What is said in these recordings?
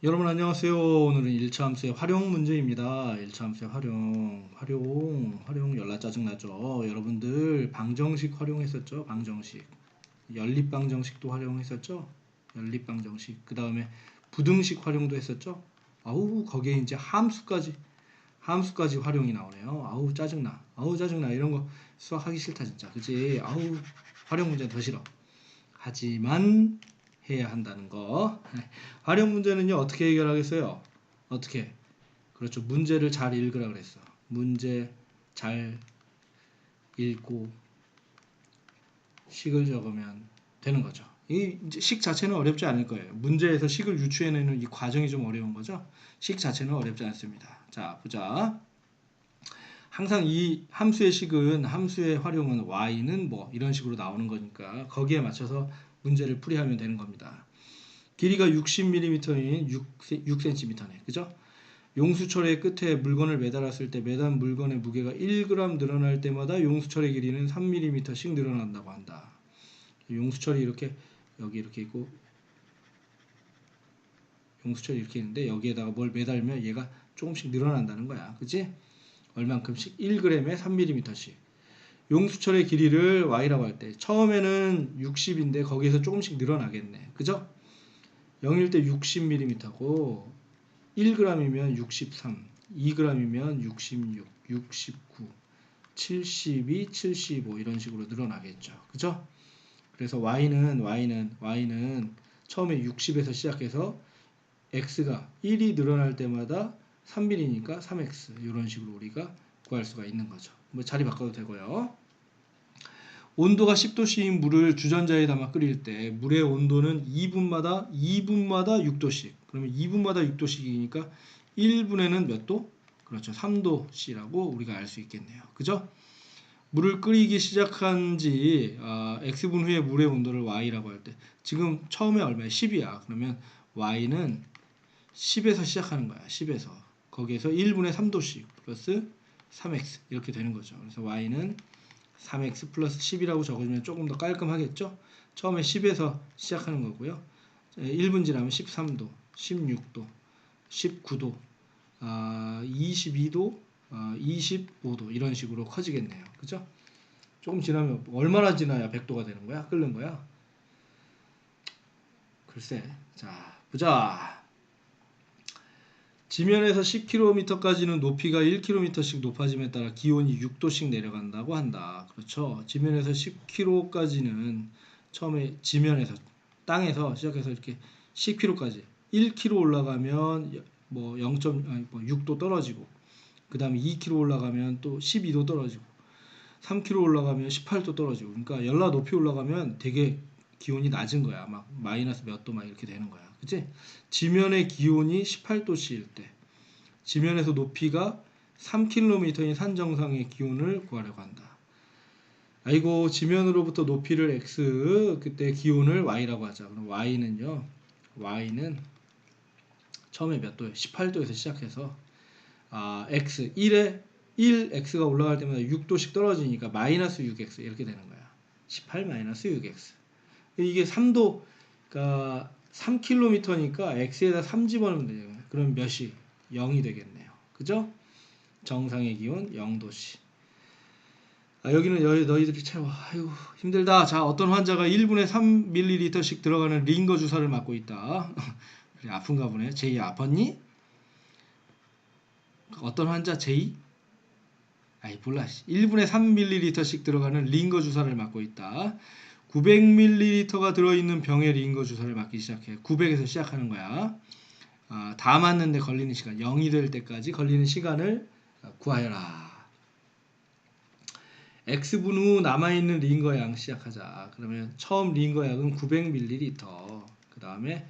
여러분 안녕하세요. 오늘은 1차 함수의 활용 문제입니다. 1차 함수의 활용 열나 짜증나죠. 여러분들 방정식 활용했었죠. 방정식. 연립방정식도 활용했었죠. 연립방정식. 그 다음에 부등식 활용도 했었죠. 아우 거기에 이제 함수까지 활용이 나오네요. 아우 짜증나 이런 거 수학하기 싫다 진짜. 그치? 아우 활용 문제 더 싫어. 하지만 해야 한다는 거. 활용 문제는요 어떻게 해결하겠어요? 어떻게? 그렇죠. 문제를 잘 읽으라 그랬어. 문제 잘 읽고 식을 적으면 되는 거죠. 이 식 자체는 어렵지 않을 거예요. 문제에서 식을 유추해내는 이 과정이 좀 어려운 거죠. 식 자체는 어렵지 않습니다. 자 보자. 항상 이 함수의 식은 함수의 활용은 y는 뭐 이런 식으로 나오는 거니까 거기에 맞춰서 문제를 풀이하면 되는 겁니다. 길이가 60mm인 6cm네. 그죠? 용수철의 끝에 물건을 매달았을 때 매단 물건의 무게가 1g 늘어날 때마다 용수철의 길이는 3mm씩 늘어난다고 한다. 용수철이 이렇게 여기 이렇게 있고 용수철이 이렇게 있는데 여기에다가 뭘 매달면 얘가 조금씩 늘어난다는 거야. 그치? 얼만큼씩? 1g에 3mm씩. 용수철의 길이를 y라고 할 때 처음에는 60인데 거기에서 조금씩 늘어나겠네. 그죠? 0일 때 60mm고 1g이면 63, 2g이면 66, 69, 72, 75 이런 식으로 늘어나겠죠. 그죠? 그래서 y는 처음에 60에서 시작해서 x가 1이 늘어날 때마다 3mm니까 3x 이런 식으로 우리가 구할 수가 있는 거죠. 뭐 자리 바꿔도 되고요. 온도가 10도씨인 물을 주전자에 담아 끓일 때 물의 온도는 2분마다 6도씩. 그러면 2분마다 6도씩이니까 1분에는 몇 도? 그렇죠. 3도씨라고 우리가 알 수 있겠네요. 그죠? 물을 끓이기 시작한 지 x분 후에 물의 온도를 y라고 할 때 지금 처음에 얼마야? 10이야. 그러면 y는 10에서 시작하는 거야. 10에서. 거기에서 1분에 3도씩 플러스 3x 이렇게 되는 거죠. 그래서 y는 3x 플러스 10이라고 적어주면 조금 더 깔끔하겠죠? 처음에 10에서 시작하는 거고요. 1분 지나면 13도, 16도, 19도, 22도, 25도 이런 식으로 커지겠네요. 그죠? 조금 지나면 얼마나 지나야 100도가 되는 거야? 끓는 거야? 글쎄. 자, 보자. 지면에서 10km까지는 높이가 1km씩 높아짐에 따라 기온이 6도씩 내려간다고 한다. 그렇죠. 지면에서 10km까지는 처음에 지면에서 땅에서 시작해서 이렇게 10km까지 1km 올라가면 뭐 0.6도 떨어지고 그 다음에 2km 올라가면 또 12도 떨어지고 3km 올라가면 18도 떨어지고 그러니까 열나 높이 올라가면 되게 기온이 낮은 거야. 막 마이너스 몇 도 막 이렇게 되는 거야. 그치? 지면의 기온이 18도씨일 때 지면에서 높이가 3km인 산 정상의 기온을 구하려고 한다. 아이고 지면으로부터 높이를 x 그때 기온을 y라고 하자. 그럼 y는 처음에 몇 도에 18도에서 시작해서 x 1x가 올라갈 때마다 6도씩 떨어지니까 마이너스 6x 이렇게 되는 거야. 18 마이너스 6x. 이게 3도 그러니까 3km니까 x에다 3 집어넣으면 되잖아요. 그럼 몇이? 0이 되겠네요. 그죠? 정상의 기온 0도씨. 여기는 너희들이 채워. 아이고 힘들다. 자, 어떤 환자가 1분에 3ml씩 들어가는 링거 주사를 맞고 있다. 그래, 아픈가 보네. 제이 아팠니? 어떤 환자 제이? 아이 몰라. 1분에 3ml씩 들어가는 링거 주사를 맞고 있다. 900ml가 들어있는 병에 링거 주사를 맞기 시작해. 900에서 시작하는 거야. 다 맞는데 걸리는 시간 0이 될 때까지 걸리는 시간을 구하여라. X분 후 남아있는 링거 양 시작하자. 그러면 처음 링거 양은 900ml. 그 다음에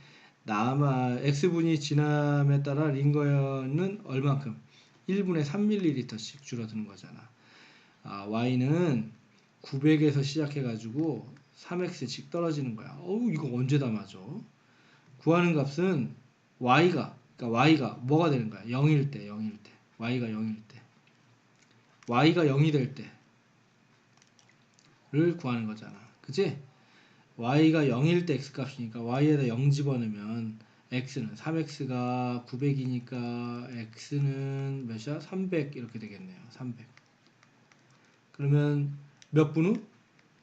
X분이 지남에 따라 링거 양은 얼만큼? 1분에 3ml씩 줄어드는 거잖아. Y는 900에서 시작해가지고 3x씩 떨어지는 거야. 이거 언제 다 맞아? 구하는 값은 그러니까 y가 뭐가 되는 거야? 0일 때. y가 0일 때. y가 0이 될 때를 구하는 거잖아. 그치? y가 0일 때 x값이니까 y에다 0 집어넣으면 x는 3x가 900이니까 x는 몇이야? 300 이렇게 되겠네요. 300. 그러면 몇 분 후?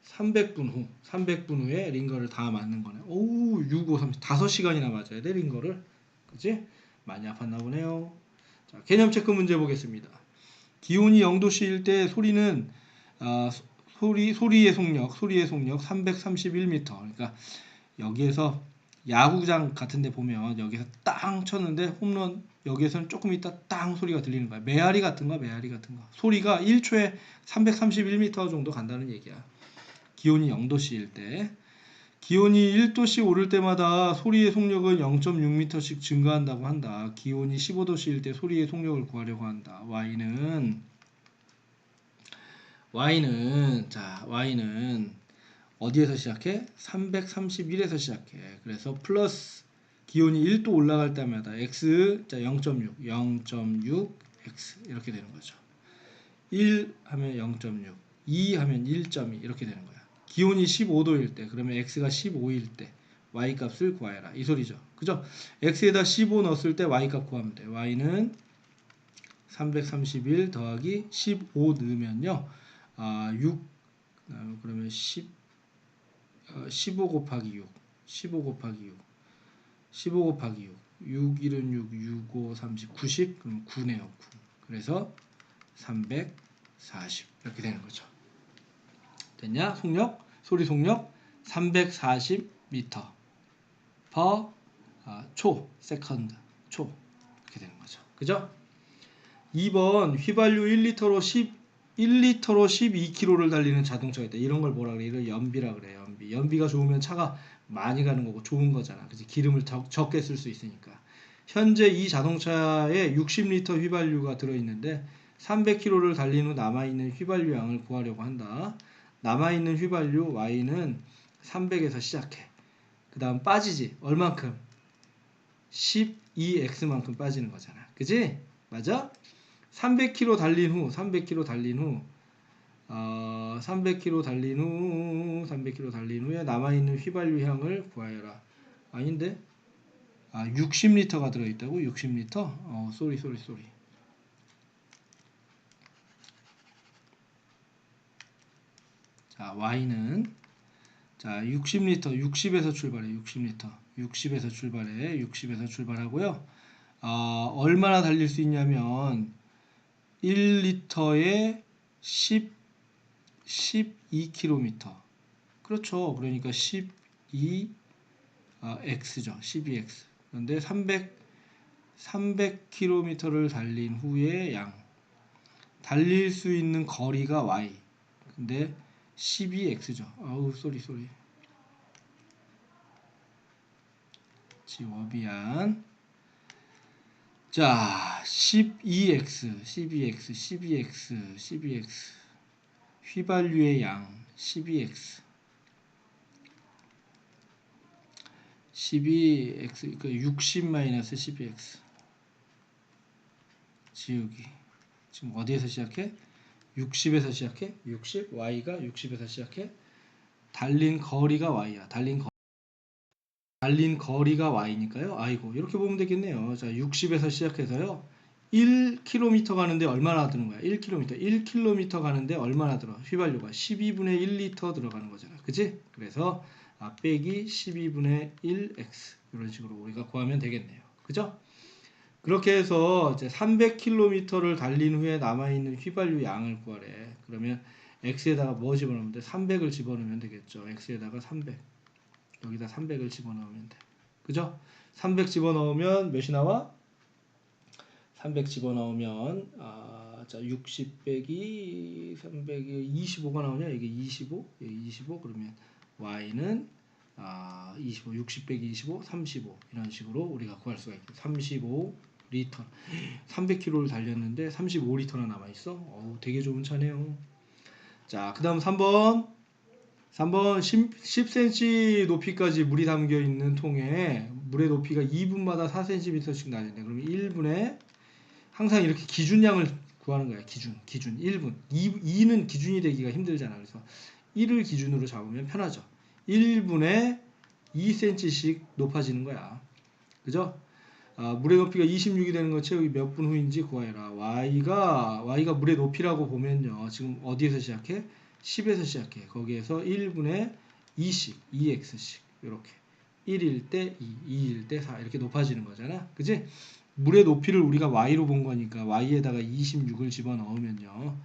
300분 후. 300분 후에 링거를 다 맞는 거네. 오, 6, 5, 30. 5시간이나 맞아야 돼, 링거를. 그치? 많이 아팠나 보네요. 자, 개념 체크 문제 보겠습니다. 기온이 0도씨일 때 소리는 소리의 속력 331m. 그러니까 여기에서 야구장 같은 데 보면 여기서 땅 쳤는데 홈런, 여기에서는 조금 있다 땅 소리가 들리는 거야. 메아리 같은 거. 소리가 1초에 331m 정도 간다는 얘기야. 기온이 0도씨일 때. 기온이 1도씩 오를 때마다 소리의 속력은 0.6m씩 증가한다고 한다. 기온이 15도씨일 때 소리의 속력을 구하려고 한다. Y는 어디에서 시작해? 331에서 시작해. 그래서 플러스 기온이 1도 올라갈 때마다 x, 자 0.6 x 이렇게 되는 거죠. 1 하면 0.6, 2 하면 1.2 이렇게 되는 거야. 기온이 15도일 때, 그러면 x가 15일 때 y 값을 구하여라 이 소리죠. 그죠? x에다 15 넣었을 때 y 값 구하면 돼. y는 331 더하기 15 넣으면요 6, 그러면 15 곱하기 6 15 곱하기 6 15 곱하기 6 6, 1은 6, 6, 5, 30, 90 그럼 9네요 9. 그래서 340 이렇게 되는 거죠. 됐냐? 소리 속력 340m per 초, 세컨드, 초 이렇게 되는 거죠. 그죠? 2번 휘발유 1리터로 12km를 달리는 자동차가 있다. 이런 걸 뭐라 그래? 이걸 연비라 그래. 연비가 좋으면 차가 많이 가는 거고 좋은 거잖아. 그치? 기름을 적게 쓸 수 있으니까. 현재 이 자동차에 60리터 휘발유가 들어있는데 300km를 달린 후 남아있는 휘발유 양을 구하려고 한다. 남아있는 휘발유 Y는 300에서 시작해. 그 다음 빠지지. 얼만큼? 12x만큼 빠지는 거잖아. 그지? 맞아? 300km 달린 후 300km 달린 후에 남아있는 휘발유 향을 구하여라. 아닌데? 60리터가 들어있다고? 60리터? 쏘리. 자, Y는 60리터, 60에서 출발해. 60에서 출발하고요. 얼마나 달릴 수 있냐면 1리터에 12km. 그렇죠. 그러니까 12x죠. 12x. 그런데 300km를 달린 후에 양. 달릴 수 있는 거리가 y. 근데 12x죠. 쏘리. 지워비안. 자, 12x. 휘발유의 양 12x. 12x, 그러니까 60-12x. 지우기. 지금 어디에서 시작해? 60에서 시작해? 60? y가 60에서 시작해? 달린 거리가 y야. 달린 거리가 y니까요. 아이고, 이렇게 보면 되겠네요. 자, 60에서 시작해서요. 1km 가는데 얼마나 드는 거야? 1km 가는데 얼마나 들어? 휘발유가 12분의 1리터 들어가는 거잖아. 그치? 그래서 빼기 12분의 1x 이런 식으로 우리가 구하면 되겠네요. 그죠? 그렇게 해서 이제 300km를 달린 후에 남아있는 휘발유 양을 구하래. 그러면 x에다가 뭐 집어넣으면 돼? 300을 집어넣으면 되겠죠. x에다가 300. 여기다 300을 집어넣으면 돼. 그죠? 300 집어넣으면 몇이 나와? 300 집어넣으면 60 빼기 300이 25가 나오냐? 이게 25? 이게 25 그러면 y는 25, 60 빼기 25, 35 이런 식으로 우리가 구할 수가 있고 35리터 300km를 달렸는데 35리터나 남아있어. 되게 좋은 차네요. 자, 그 다음 3번 10cm 높이까지 물이 담겨있는 통에 물의 높이가 2분마다 4cm씩 나는데 그러면 1분에 항상 이렇게 기준량을 구하는 거야. 기준 1분. 2는 기준이 되기가 힘들잖아. 그래서 1을 기준으로 잡으면 편하죠. 1분에 2cm씩 높아지는 거야. 그죠? 물의 높이가 26이 되는 거 채우기 몇 분 후인지 구하여라. y가 물의 높이라고 보면요. 지금 어디에서 시작해? 10에서 시작해. 거기에서 1분의 2씩, 2x씩 이렇게 1일 때 2일 때 4 이렇게 높아지는 거잖아. 그지? 물의 높이를 우리가 y로 본 거니까 y에다가 26을 집어넣으면요.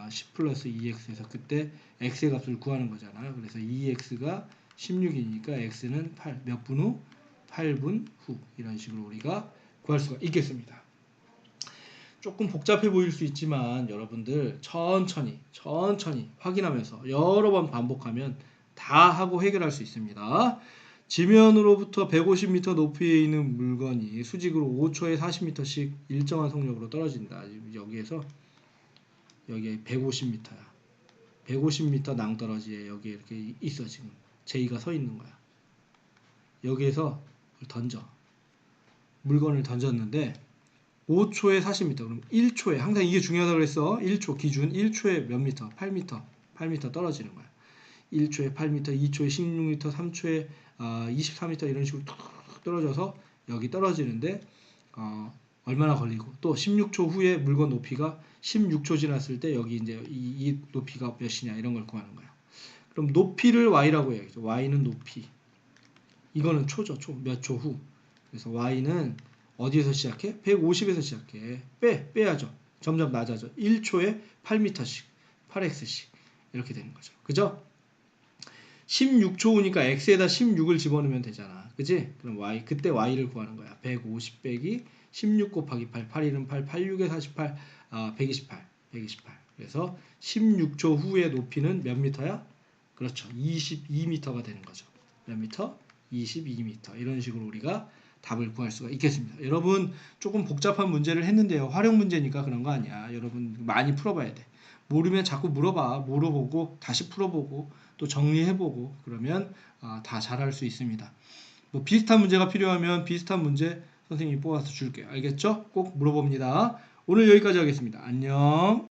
10 플러스 2x에서 그때 x의 값을 구하는 거잖아. 그래서 2x가 16이니까 x는 8. 몇 분 후? 8분 후. 이런 식으로 우리가 구할 수가 있겠습니다. 조금 복잡해 보일 수 있지만 여러분들 천천히 확인하면서 여러 번 반복하면 다 하고 해결할 수 있습니다. 지면으로부터 150m 높이에 있는 물건이 수직으로 5초에 40m씩 일정한 속력으로 떨어진다. 여기에 150m야. 150m 낭떠러지에 여기 이렇게 있어. 지금 제이가 서 있는 거야. 여기에서 던져. 물건을 던졌는데 5초에 40m. 그럼 1초에 항상 이게 중요하다고 그랬어. 1초 기준 1초에 몇 미터? 8m 떨어지는 거야. 1초에 8m, 2초에 16m, 3초에 24m 이런 식으로 툭 떨어져서 여기 떨어지는데 얼마나 걸리고 또 16초 후에 물건 높이가 16초 지났을 때 여기 이제 이 높이가 몇이냐 이런 걸 구하는 거야. 그럼 높이를 y라고 해야겠죠. y는 높이. 이거는 초죠. 몇 초 후. 그래서 y는 어디에서 시작해? 150에서 시작해. 빼야죠. 점점 낮아져. 1초에 8m씩, 8x씩 이렇게 되는 거죠. 그죠? 16초 후니까 x에다 16을 집어넣으면 되잖아. 그지? 그럼 그때 y를 구하는 거야. 150 빼기 16 곱하기 8, 8일은 8, 86에 48, 128. 그래서 16초 후의 높이는 몇 미터야? 그렇죠. 22m가 되는 거죠. 몇 미터? 22m. 이런 식으로 우리가 답을 구할 수가 있겠습니다. 여러분 조금 복잡한 문제를 했는데요. 활용 문제니까 그런 거 아니야. 여러분 많이 풀어봐야 돼. 모르면 자꾸 물어봐. 물어보고 다시 풀어보고 또 정리해보고 그러면 다 잘할 수 있습니다. 뭐 비슷한 문제가 필요하면 비슷한 문제 선생님이 뽑아서 줄게요. 알겠죠? 꼭 물어봅니다. 오늘 여기까지 하겠습니다. 안녕.